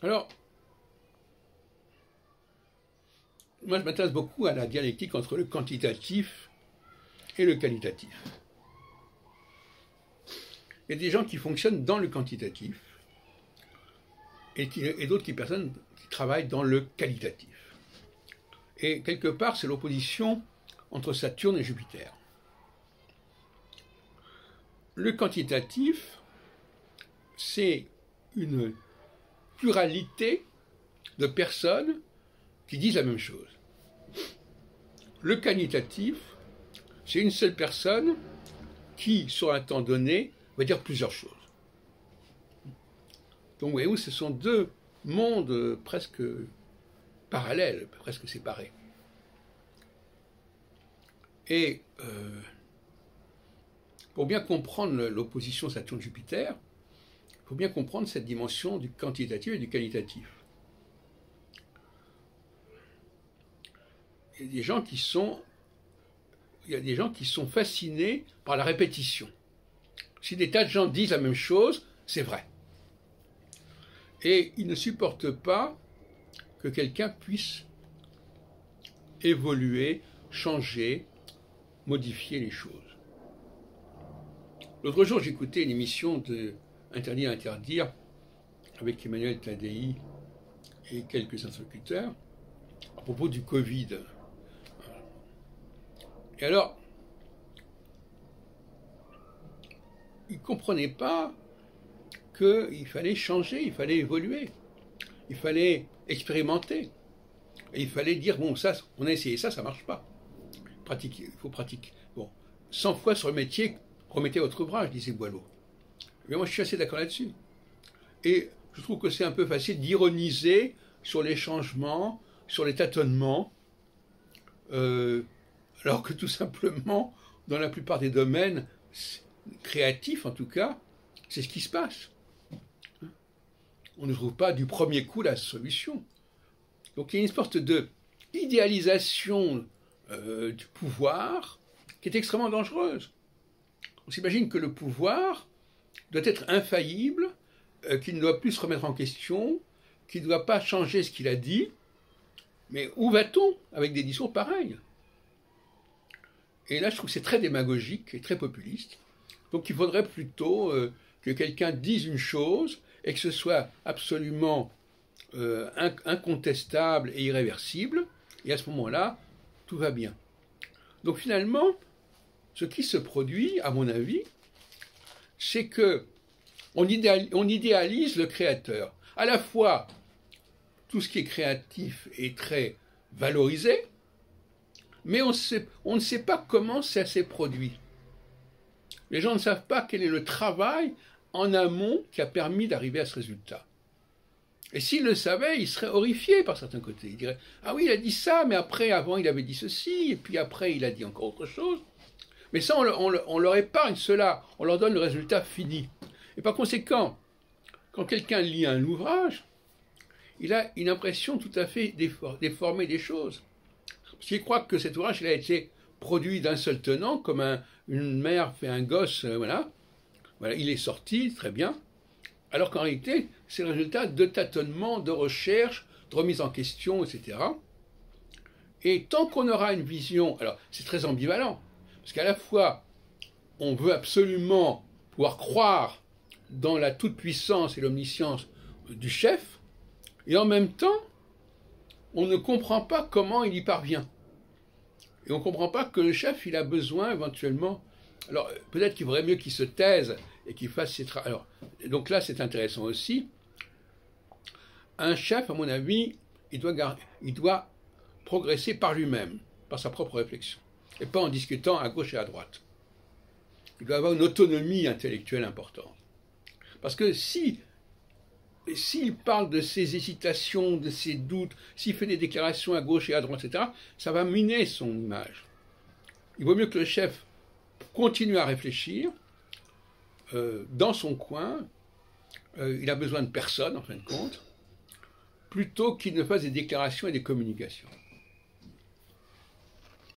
Alors, moi je m'intéresse beaucoup à la dialectique entre le quantitatif et le qualitatif. Il y a des gens qui fonctionnent dans le quantitatif et d'autres qui travaillent dans le qualitatif. Et quelque part, c'est l'opposition entre Saturne et Jupiter. Le quantitatif, c'est une pluralité de personnes qui disent la même chose. Le qualitatif, c'est une seule personne qui, sur un temps donné, va dire plusieurs choses. Donc, voyez-vous, ce sont deux mondes presque parallèles, presque séparés. Et pour bien comprendre l'opposition Saturne-Jupiter, il faut bien comprendre cette dimension du quantitatif et du qualitatif. Il y a des gens qui sont fascinés par la répétition. Si des tas de gens disent la même chose, c'est vrai. Et ils ne supportent pas que quelqu'un puisse évoluer, changer, modifier les choses. L'autre jour, j'écoutais une émission de Interdit à interdire avec Emmanuel Tadei et quelques interlocuteurs à propos du Covid. Et alors, ils ne comprenaient pas qu'il fallait changer, il fallait évoluer, il fallait expérimenter. Et il fallait dire, bon, ça, on a essayé ça, ça ne marche pas. Pratiquer, il faut pratiquer. Bon, 100 fois sur le métier, remettez votre ouvrage, disait Boileau. Mais moi, je suis assez d'accord là-dessus. Et je trouve que c'est un peu facile d'ironiser sur les changements, sur les tâtonnements, alors que tout simplement, dans la plupart des domaines créatifs, en tout cas, c'est ce qui se passe. On ne trouve pas du premier coup la solution. Donc il y a une sorte d'idéalisation du pouvoir qui est extrêmement dangereuse. On s'imagine que le pouvoir doit être infaillible, qu'il ne doit plus se remettre en question, qu'il ne doit pas changer ce qu'il a dit. Mais où va-t-on avec des discours pareils? Et là, je trouve que c'est très démagogique et très populiste. Donc il faudrait plutôt que quelqu'un dise une chose et que ce soit absolument incontestable et irréversible, et à ce moment-là, tout va bien. Donc finalement, ce qui se produit, à mon avis, c'est que on idéalise le créateur. À la fois, tout ce qui est créatif est très valorisé, mais on ne sait pas comment ça s'est produit. Les gens ne savent pas quel est le travail en amont qui a permis d'arriver à ce résultat. Et s'ils le savaient, ils seraient horrifiés par certains côtés. Ils diraient « Ah oui, il a dit ça, mais après, avant, il avait dit ceci, et puis après, il a dit encore autre chose. » Mais ça, on leur épargne cela, on leur donne le résultat fini. Et par conséquent, quand quelqu'un lit un ouvrage, il a une impression tout à fait déformée des choses. Parce qu'il croit que cet ouvrage il a été produit d'un seul tenant, comme une mère fait un gosse, voilà, il est sorti, très bien. Alors qu'en réalité, c'est le résultat de tâtonnements, de recherches, de remise en question, etc. Et tant qu'on aura une vision, alors c'est très ambivalent, parce qu'à la fois, on veut absolument pouvoir croire dans la toute-puissance et l'omniscience du chef, et en même temps, on ne comprend pas comment il y parvient. Et on ne comprend pas que le chef, il a besoin éventuellement... Alors, peut-être qu'il vaudrait mieux qu'il se taise et qu'il fasse ses travaux. Alors, donc là, c'est intéressant aussi. Un chef, à mon avis, il doit progresser par lui-même, par sa propre réflexion, et pas en discutant à gauche et à droite. Il doit avoir une autonomie intellectuelle importante. Parce que s'il parle de ses hésitations, de ses doutes, s'il fait des déclarations à gauche et à droite, etc., ça va miner son image. Il vaut mieux que le chef continue à réfléchir dans son coin, il a besoin de personne, en fin de compte, plutôt qu'il ne fasse des déclarations et des communications.